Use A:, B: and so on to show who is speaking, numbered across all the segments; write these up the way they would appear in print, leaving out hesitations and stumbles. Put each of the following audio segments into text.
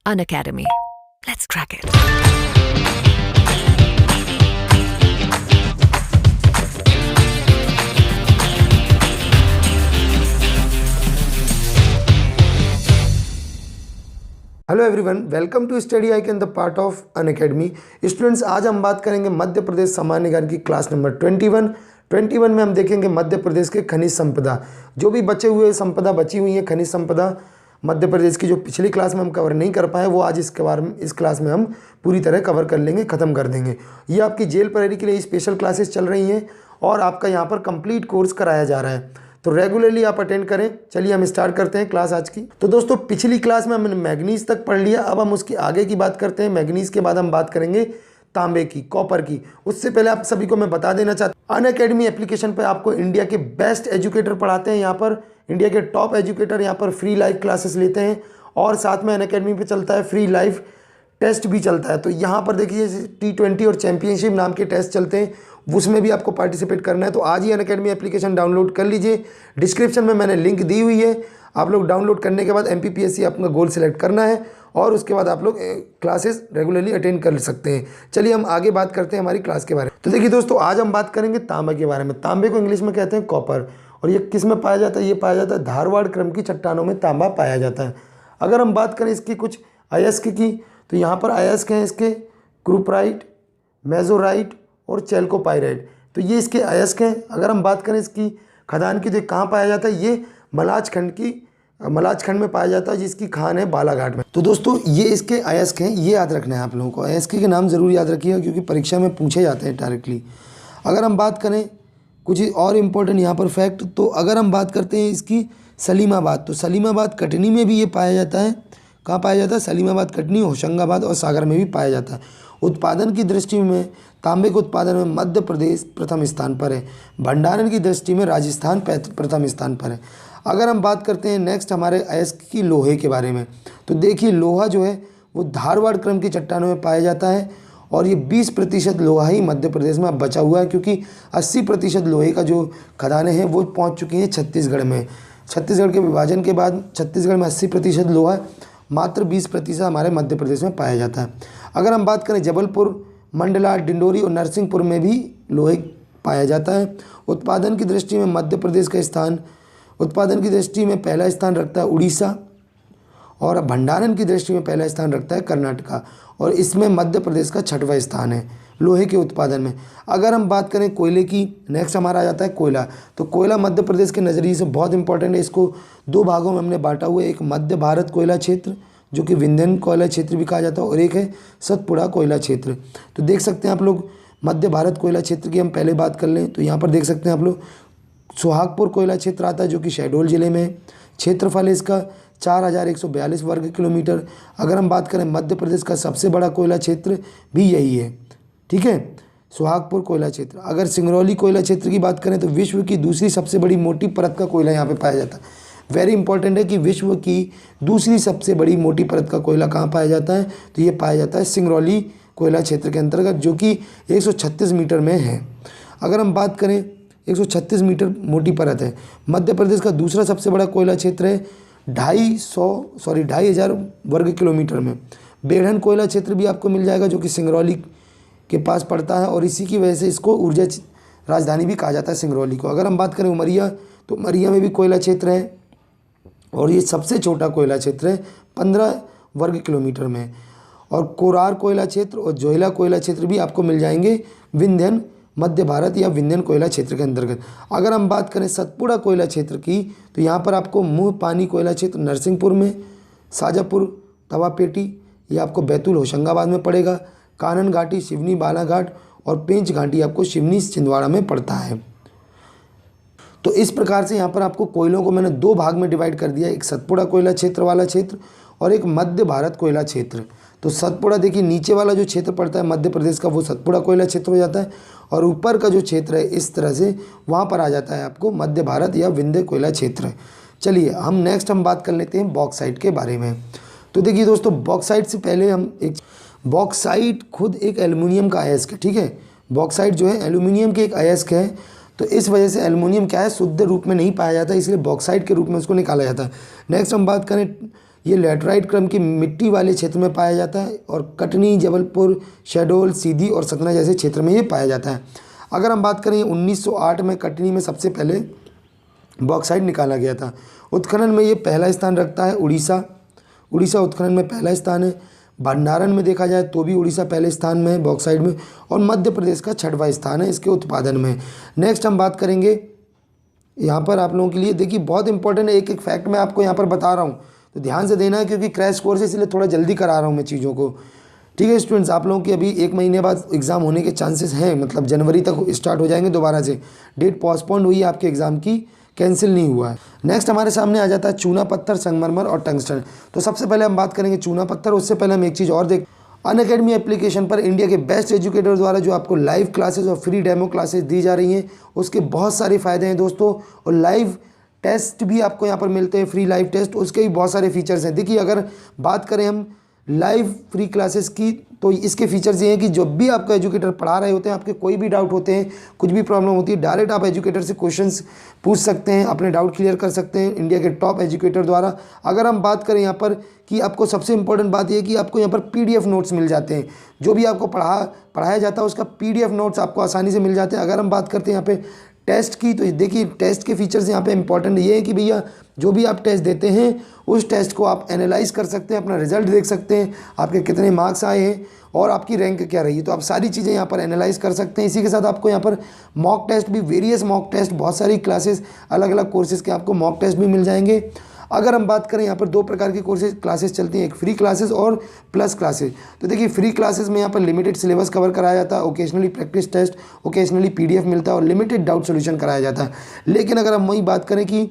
A: Unacademy. Let's crack it.
B: Hello everyone, welcome to study icon the part of Unacademy. Students, आज हम बात करेंगे मध्य प्रदेश सामान्य ज्ञान की क्लास नंबर 21 में हम देखेंगे मध्य प्रदेश के खनिज संपदा, जो भी बचे हुए संपदा बची हुई है खनिज संपदा मध्य प्रदेश की, जो पिछली क्लास में हम कवर नहीं कर पाए, वो आज इस क्लास में हम पूरी तरह कवर कर लेंगे, ख़त्म कर देंगे। ये आपकी जेल प्रहरी के लिए स्पेशल क्लासेस चल रही हैं और आपका यहाँ पर कंप्लीट कोर्स कराया जा रहा है, तो रेगुलरली आप अटेंड करें। चलिए हम स्टार्ट करते हैं क्लास आज की। तो दोस्तों, पिछली क्लास में हमने मैग्नीज तक पढ़ लिया, अब हम उसकी आगे की बात करते हैं। मैग्नीज के बाद हम बात करेंगे तांबे की, कॉपर की। उससे पहले आप सभी को मैं बता देना चाहता हूँ, अनअकैडमी एप्लीकेशन पर आपको इंडिया के बेस्ट एजुकेटर पढ़ाते हैं। यहाँ पर इंडिया के टॉप एजुकेटर यहाँ पर फ्री लाइव क्लासेस लेते हैं और साथ में अनअकैडमी पे चलता है फ्री लाइव टेस्ट भी चलता है। तो यहाँ पर देखिए T20 और चैंपियनशिप नाम के टेस्ट चलते हैं, उसमें भी आपको पार्टिसिपेट करना है। तो आज ही अनअकैडमी एप्लीकेशन डाउनलोड कर लीजिए, डिस्क्रिप्शन में मैंने लिंक दी हुई है। आप लोग डाउनलोड करने के बाद MPPSC अपना गोल सेलेक्ट करना है और उसके बाद आप लोग क्लासेस रेगुलरली अटेंड कर सकते हैं। चलिए हम आगे बात करते हैं हमारी क्लास के बारे में। तो देखिए दोस्तों, आज हम बात करेंगे तांबे के बारे में। तांबे को इंग्लिश में कहते हैं कॉपर, और ये किस में पाया जाता है? ये पाया जाता है धारवाड़ क्रम की चट्टानों में तांबा पाया जाता है। अगर हम बात करें इसकी कुछ अयस्क की, तो यहाँ पर अयस्क हैं इसके क्रूपराइट, मेजोराइट और चैल्कोपाइराइट। तो ये इसके अयस्क हैं। अगर हम बात करें इसकी खदान की, तो कहाँ पाया जाता है? ये मलाजखंड में पाया जाता है, जिसकी खान है बालाघाट में। तो दोस्तों, ये इसके अयस्क हैं, ये याद रखना है आप लोगों को। अयस्क के नाम ज़रूर याद रखिएगा क्योंकि परीक्षा में पूछे जाते हैं डायरेक्टली। अगर हम बात करें कुछ और इम्पोर्टेंट यहाँ पर फैक्ट, तो अगर हम बात करते हैं इसकी सलीमाबाद, तो सलीमाबाद कटनी में भी ये पाया जाता है। कहाँ पाया जाता है? सलीमाबाद, कटनी, होशंगाबाद और सागर में भी पाया जाता है। उत्पादन की दृष्टि में तांबे के उत्पादन में मध्य प्रदेश प्रथम स्थान पर है। भंडारण की दृष्टि में राजस्थान प्रथम स्थान पर है। अगर हम बात करते हैं नेक्स्ट हमारे अयस्क की लोहे के बारे में, तो देखिए लोहा जो है वो धारवाड़ क्रम की चट्टानों में पाया जाता है और ये 20% लोहा ही मध्य प्रदेश में अब बचा हुआ है, क्योंकि 80% लोहे का जो खदानें हैं वो पहुंच चुकी हैं छत्तीसगढ़ में। छत्तीसगढ़ के विभाजन के बाद छत्तीसगढ़ में 80% लोहा, मात्र 20% हमारे मध्य प्रदेश में पाया जाता है। अगर हम बात करें जबलपुर, मंडला, डिंडोरी और नरसिंहपुर में भी लोहे पाया जाता है। उत्पादन की दृष्टि में मध्य प्रदेश का स्थान, उत्पादन की दृष्टि में पहला स्थान रखता है उड़ीसा और भंडारण की दृष्टि में पहला स्थान रखता है कर्नाटका, और इसमें मध्य प्रदेश का 6वां स्थान है लोहे के उत्पादन में। अगर हम बात करें कोयले की, नेक्स्ट हमारा आ जाता है कोयला। तो कोयला मध्य प्रदेश के नज़रिए से बहुत इंपॉर्टेंट है। इसको 2 भागों में हमने बांटा हुआ है, एक मध्य भारत कोयला क्षेत्र जो कि विंध्यन कोयला क्षेत्र भी कहा जाता है, और एक है सतपुड़ा कोयला क्षेत्र। तो देख सकते हैं आप लोग, मध्य भारत कोयला क्षेत्र की हम पहले बात कर लें तो यहाँ पर देख सकते हैं आप लोग सुहागपुर कोयला क्षेत्र आता है, जो कि शहडोल ज़िले में है। क्षेत्रफल इसका 4142 वर्ग किलोमीटर। अगर हम बात करें मध्य प्रदेश का सबसे बड़ा कोयला क्षेत्र भी यही है, ठीक है, सुहागपुर कोयला क्षेत्र। अगर सिंगरौली कोयला क्षेत्र की बात करें तो विश्व की दूसरी सबसे बड़ी मोटी परत का कोयला यहाँ पे पाया जाता है। वेरी इंपॉर्टेंट है कि विश्व की दूसरी सबसे बड़ी मोटी परत का कोयला कहाँ पाया जाता है? तो ये पाया जाता है सिंगरौली कोयला क्षेत्र के अंतर्गत, जो कि 136 मीटर में है। अगर हम बात करें 136 मीटर मोटी परत है। मध्य प्रदेश का दूसरा सबसे बड़ा कोयला क्षेत्र है 2,500 वर्ग किलोमीटर में। बेढ़न कोयला क्षेत्र भी आपको मिल जाएगा, जो कि सिंगरौली के पास पड़ता है, और इसी की वजह से इसको ऊर्जा राजधानी भी कहा जाता है सिंगरौली को। अगर हम बात करें उमरिया, तो उमरिया में भी कोयला क्षेत्र है और ये सबसे छोटा कोयला क्षेत्र है, 15 वर्ग किलोमीटर में। और कोरार कोयला क्षेत्र और जोहिला कोयला क्षेत्र भी आपको मिल जाएंगे विंध्यन मध्य भारत या विंध्यन कोयला क्षेत्र के अंतर्गत। अगर हम बात करें सतपुड़ा कोयला क्षेत्र की, तो यहाँ पर आपको मुँह पानी कोयला क्षेत्र नरसिंहपुर में, शाजापुर तवापेटी ये आपको बैतूल होशंगाबाद में पड़ेगा, कानन घाटी सिवनी बालाघाट और पेंच घाटी आपको सिवनी छिंदवाड़ा में पड़ता है। तो इस प्रकार से यहाँ पर आपको कोयलों को मैंने 2 भाग में डिवाइड कर दिया, एक सतपुड़ा कोयला क्षेत्र वाला क्षेत्र और एक मध्य भारत कोयला क्षेत्र। तो सतपुड़ा देखिए नीचे वाला जो क्षेत्र पड़ता है मध्य प्रदेश का, वो सतपुड़ा कोयला क्षेत्र हो जाता है, और ऊपर का जो क्षेत्र है इस तरह से वहाँ पर आ जाता है आपको मध्य भारत या विंध्य कोयला क्षेत्र। चलिए हम बात कर लेते हैं बॉक्साइट के बारे में। तो देखिए दोस्तों, बॉक्साइट से पहले बॉक्साइट खुद एक एल्युमिनियम का अयस्क है, ठीक है। बॉक्साइट जो है एल्युमिनियम के एक अयस्क है, तो इस वजह से एल्युमिनियम क्या है, शुद्ध रूप में नहीं पाया जाता, इसलिए बॉक्साइट के रूप में उसको निकाला जाता है। नेक्स्ट हम बात करें ये लैटराइट क्रम की मिट्टी वाले क्षेत्र में पाया जाता है और कटनी, जबलपुर, शहडोल, सीधी और सतना जैसे क्षेत्र में ये पाया जाता है। अगर हम बात करें 1908 में कटनी में सबसे पहले बॉक्साइट निकाला गया था। उत्खनन में ये पहला स्थान रखता है उड़ीसा उत्खनन में पहला स्थान है। भंडारण में देखा जाए तो भी उड़ीसा पहले स्थान में है बॉक्साइट में, और मध्य प्रदेश का 6वां स्थान है इसके उत्पादन में। नेक्स्ट हम बात करेंगे यहाँ पर आप लोगों के लिए, देखिए बहुत इंपॉर्टेंट है, एक एक फैक्ट मैं आपको यहाँ पर बता रहा हूँ तो ध्यान से देना है, क्योंकि क्रैश कोर्स है इसलिए थोड़ा जल्दी करा रहा हूँ मैं चीज़ों को। ठीक है स्टूडेंट्स, आप लोगों की अभी 1 महीने बाद एग्ज़ाम होने के चांसेस हैं, मतलब जनवरी तक स्टार्ट हो जाएंगे दोबारा से। डेट पोस्टपोन्ड हुई है आपके एग्ज़ाम की, कैंसिल नहीं हुआ है। नेक्स्ट हमारे सामने आ जाता है चूना पत्थर, संगमरमर और टंगस्टन। तो सबसे पहले हम बात करेंगे चूना पत्थर। उससे पहले हम एक चीज़ और देख, अनअकैडमी एप्लीकेशन पर इंडिया के बेस्ट एजुकेटर द्वारा जो आपको लाइव क्लासेस और फ्री डेमो क्लासेस दी जा रही हैं, उसके बहुत सारे फ़ायदे हैं दोस्तों। और लाइव टेस्ट भी आपको यहाँ पर मिलते हैं, फ्री लाइव टेस्ट, उसके भी बहुत सारे फीचर्स हैं। देखिए अगर बात करें हम लाइव फ्री क्लासेस की, तो इसके फीचर्स ये हैं कि जब भी आपका एजुकेटर पढ़ा रहे होते हैं, आपके कोई भी डाउट होते हैं, कुछ भी प्रॉब्लम होती है, डायरेक्ट आप एजुकेटर से क्वेश्चंस पूछ सकते हैं, अपने डाउट क्लियर कर सकते हैं इंडिया के टॉप एजुकेटर द्वारा। अगर हम बात करें यहाँ पर कि आपको सबसे इंपॉर्टेंट बात यह है कि आपको यहाँ पर PDF नोट्स मिल जाते हैं, जो भी आपको पढ़ाया जाता है उसका PDF नोट्स आपको आसानी से मिल जाते हैं। अगर हम बात करते हैं यहाँ पे टेस्ट की, तो देखिए टेस्ट के फीचर्स यहाँ पे इंपॉर्टेंट ये है कि भैया जो भी आप टेस्ट देते हैं उस टेस्ट को आप एनालाइज कर सकते हैं, अपना रिजल्ट देख सकते हैं, आपके कितने मार्क्स आए हैं और आपकी रैंक क्या रही है, तो आप सारी चीज़ें यहाँ पर एनालाइज कर सकते हैं। इसी के साथ आपको यहाँ पर मॉक टेस्ट भी, वेरियस मॉक टेस्ट, बहुत सारी क्लासेस, अलग अलग कोर्सेज़ के आपको मॉक टेस्ट भी मिल जाएंगे। अगर हम बात करें यहाँ पर 2 प्रकार की क्लासेस चलती हैं, एक फ्री क्लासेस और प्लस क्लासेस। तो देखिए फ्री क्लासेस में यहाँ पर लिमिटेड सिलेबस कवर कराया जाता है, occasionally practice test, occasionally PDF मिलता है और लिमिटेड डाउट सॉल्यूशन कराया जाता है। लेकिन अगर हम वही बात करें कि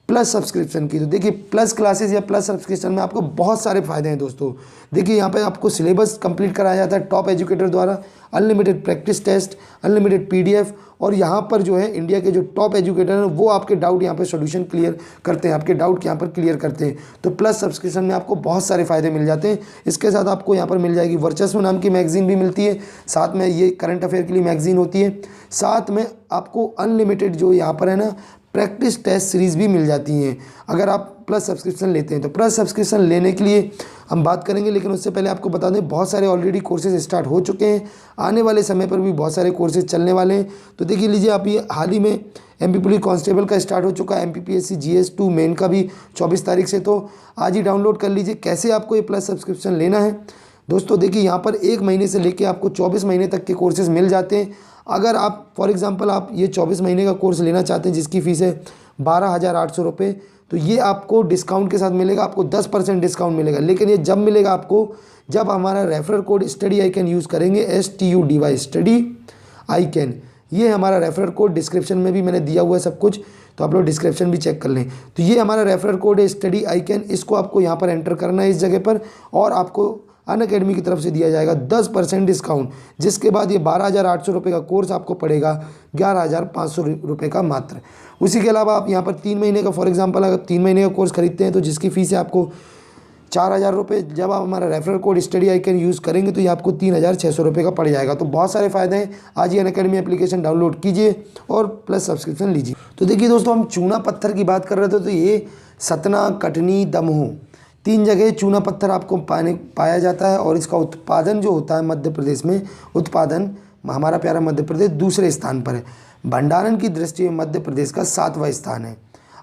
B: प्लस सब्सक्रिप्शन की, तो देखिए प्लस क्लासेस या प्लस सब्सक्रिप्शन में आपको बहुत सारे फ़ायदे हैं दोस्तों। देखिए यहाँ पे आपको सिलेबस कंप्लीट कराया जाता है टॉप एजुकेटर द्वारा, unlimited practice test, unlimited PDF, और यहाँ पर जो है इंडिया के जो टॉप एजुकेटर हैं वो आपके डाउट यहाँ पे सॉल्यूशन क्लियर करते हैं, आपके डाउट यहाँ पर क्लियर करते हैं। तो प्लस सब्सक्रिप्शन में आपको बहुत सारे फ़ायदे मिल जाते हैं। इसके साथ आपको यहाँ पर मिल जाएगी वर्चस्व नाम की मैगजीन भी मिलती है, साथ में ये करंट अफेयर के लिए मैगजीन होती है, साथ में आपको अनलिमिटेड जो यहाँ पर है ना प्रैक्टिस टेस्ट सीरीज़ भी मिल जाती हैं अगर आप प्लस सब्सक्रिप्शन लेते हैं। तो प्लस सब्सक्रिप्शन लेने के लिए हम बात करेंगे, लेकिन उससे पहले आपको बता दें बहुत सारे ऑलरेडी कोर्सेज स्टार्ट हो चुके हैं, आने वाले समय पर भी बहुत सारे कोर्सेज चलने वाले हैं। तो देखिए लीजिए आप, ये हाल ही में MP पुलिस कांस्टेबल का स्टार्ट हो चुका है, MPPSC GS2 मेन का भी 24 तारीख से, तो आज ही डाउनलोड कर लीजिए। कैसे आपको ये प्लस सब्सक्रिप्शन लेना है दोस्तों, देखिए यहाँ पर 1 महीने से लेकर आपको 24 महीने तक के कोर्सेज मिल जाते हैं। अगर आप फॉर एग्जांपल आप ये 24 महीने का कोर्स लेना चाहते हैं जिसकी फ़ीस है 12,800 रुपये, तो ये आपको डिस्काउंट के साथ मिलेगा, आपको 10% डिस्काउंट मिलेगा। लेकिन ये जब मिलेगा आपको, जब हमारा referral code study I can use करेंगे, STUDY स्टडी आई कैन, ये हमारा रेफरल कोड डिस्क्रिप्शन में भी मैंने दिया हुआ है सब कुछ, तो आप लोग डिस्क्रिप्शन भी चेक कर लें। तो ये हमारा रेफरल कोड है स्टडी आई कैन, इसको आपको यहाँ पर एंटर करना है इस जगह पर, और आपको अनअकैडमी की तरफ से दिया जाएगा 10% डिस्काउंट, जिसके बाद ये 12,800 रुपये का कोर्स आपको पड़ेगा 11,500 रुपये का मात्र। उसी के अलावा आप यहाँ पर 3 महीने का, फॉर एग्जांपल अगर 3 महीने का कोर्स खरीदते हैं तो जिसकी फ़ीस है आपको 4,000 रुपये, जब आप हमारा referral code study I can use करेंगे तो ये आपको 3,600 रुपये का पड़ जाएगा। तो बहुत सारे फ़ायदे हैं, आज ही अनअकैडमी एप्लीकेशन डाउनलोड कीजिए और प्लस सब्सक्रिप्शन लीजिए। तो देखिए दोस्तों, हम चूना पत्थर की बात कर रहे थे, तो ये सतना, कटनी, दमोह 3 जगह चूना पत्थर आपको पाया जाता है, और इसका उत्पादन जो होता है मध्य प्रदेश में, उत्पादन हमारा प्यारा मध्य प्रदेश दूसरे स्थान पर है। भंडारण की दृष्टि में मध्य प्रदेश का 7वां स्थान है।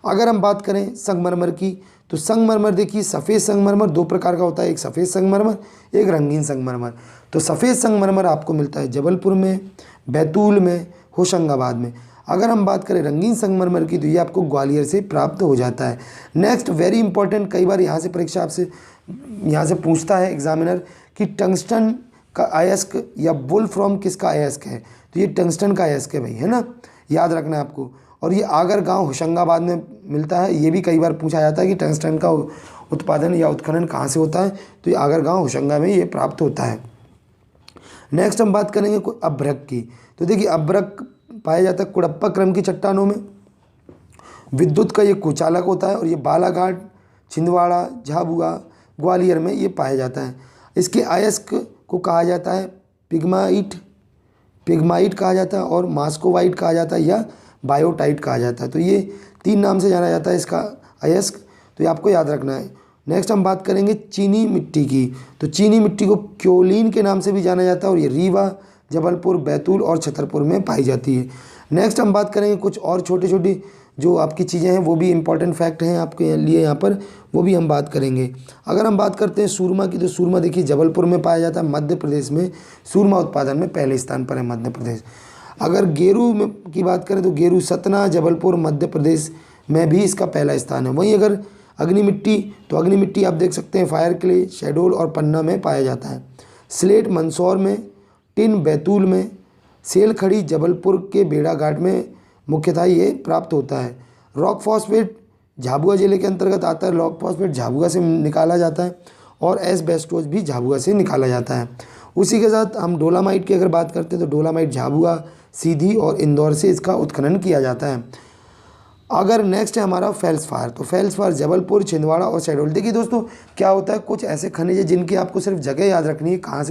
B: अगर हम बात करें संगमरमर की, तो संगमरमर देखिए सफ़ेद संगमरमर 2 प्रकार का होता है, एक सफ़ेद संगमरमर, एक रंगीन संगमरमर। तो सफ़ेद संगमरमर आपको मिलता है जबलपुर में, बैतूल में, होशंगाबाद में। अगर हम बात करें रंगीन संगमरमर की, तो ये आपको ग्वालियर से प्राप्त हो जाता है। नेक्स्ट वेरी इंपॉर्टेंट, कई बार यहाँ से परीक्षा आपसे यहाँ से पूछता है एग्जामिनर कि टंगस्टन का अयस्क या वुल्फ्रॉम किसका अयस्क है, तो ये टंगस्टन का अयस्क है भाई, है ना, याद रखना है आपको। और ये आगर गांव होशंगाबाद में मिलता है, ये भी कई बार पूछा जाता है कि टंगस्टन का उत्पादन या उत्खनन कहाँ से होता है, तो ये आगर गांव होशंगा में ये प्राप्त होता है। नेक्स्ट हम बात करेंगे अभ्रक की, तो देखिए अभ्रक पाया जाता है कुड़प्पा क्रम की चट्टानों में, विद्युत का ये कुचालक होता है, और ये बालाघाट, छिंदवाड़ा, झाबुआ, ग्वालियर में ये पाया जाता है। इसके अयस्क को कहा जाता है पिग्माइट कहा जाता है, और मास्कोवाइट कहा जाता है, या बायोटाइट कहा जाता है। तो ये 3 नाम से जाना जाता है इसका अयस्क, तो ये आपको याद रखना है। नेक्स्ट हम बात करेंगे चीनी मिट्टी की। तो चीनी मिट्टी को क्योलिन के नाम से भी जाना जाता है और ये रीवा, जबलपुर, बैतूल और छतरपुर में पाई जाती है। नेक्स्ट हम बात करेंगे कुछ और छोटी छोटी जो आपकी चीज़ें हैं, वो भी इम्पॉर्टेंट फैक्ट हैं आपके लिए यहाँ पर, वो भी हम बात करेंगे। अगर हम बात करते हैं सूरमा की, तो सूरमा देखिए जबलपुर में पाया जाता है। मध्य प्रदेश में सूरमा उत्पादन में पहले स्थान पर है मध्य प्रदेश। अगर गेरू में की बात करें तो गेरू सतना, जबलपुर, मध्य प्रदेश में भी इसका पहला स्थान है। वहीं अगर अग्नि मिट्टी, तो अग्नि मिट्टी आप देख सकते हैं फायर क्ले, शहडोल और पन्ना में पाया जाता है। स्लेट मंदसौर में, टिन बैतूल में, सेल खड़ी जबलपुर के बेड़ा घाट में मुख्यतः ये प्राप्त होता है। रॉक फॉस्फेट झाबुआ जिले के अंतर्गत आता है। रॉक फॉस्फेट झाबुआ से निकाला जाता है और एस्बेस्टोस भी झाबुआ से निकाला जाता है। उसी के साथ हम डोलामाइट की अगर बात करते हैं तो डोलामाइट झाबुआ, सीधी और इंदौर से इसका उत्खनन किया जाता है। अगर नेक्स्ट है हमारा फेल्सफार, तो फेल्सफार जबलपुर, छिंदवाड़ा और शहडोल। देखिए दोस्तों क्या होता है, कुछ ऐसे खनिज है जिनकी आपको सिर्फ जगह याद रखनी है, कहाँ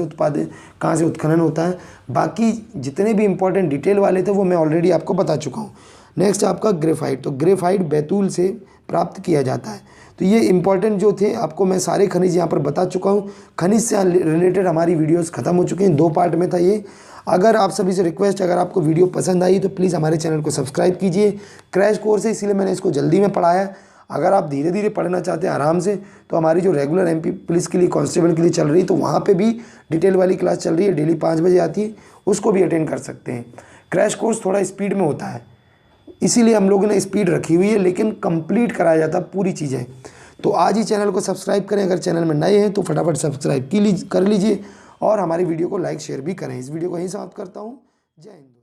B: से उत्खनन होता है। बाकी जितने भी इंपॉर्टेंट डिटेल वाले थे वो मैं ऑलरेडी आपको बता चुका हूँ। नेक्स्ट आपका ग्रेफाइट, तो ग्रेफाइट बैतूल से प्राप्त किया जाता है। तो ये इंपॉर्टेंट जो थे आपको मैं सारे खनिज यहाँ पर बता चुका हूँ। खनिज से रिलेटेड हमारी वीडियोस खत्म हो चुकी हैं, 2 पार्ट में था ये। अगर आप सभी से रिक्वेस्ट, अगर आपको वीडियो पसंद आई तो प्लीज़ हमारे चैनल को सब्सक्राइब कीजिए। क्रैश कोर्स है इसीलिए मैंने इसको जल्दी में पढ़ाया। अगर आप धीरे धीरे पढ़ना चाहते हैं आराम से, तो हमारी जो रेगुलर MP पुलिस के लिए, कांस्टेबल के लिए चल रही है, तो वहाँ पे भी डिटेल वाली क्लास चल रही है, डेली 5 बजे आती है, उसको भी अटेंड कर सकते हैं। क्रैश कोर्स थोड़ा स्पीड में होता है, इसीलिए हम लोगों ने स्पीड रखी हुई है, लेकिन कंप्लीट कराया जाता है पूरी चीज़ें। तो आज ही चैनल को सब्सक्राइब करें। अगर चैनल में नए हैं तो फटाफट सब्सक्राइब कर लीजिए और हमारी वीडियो को लाइक शेयर भी करें। इस वीडियो को यहीं समाप्त करता हूँ। जय हिंद।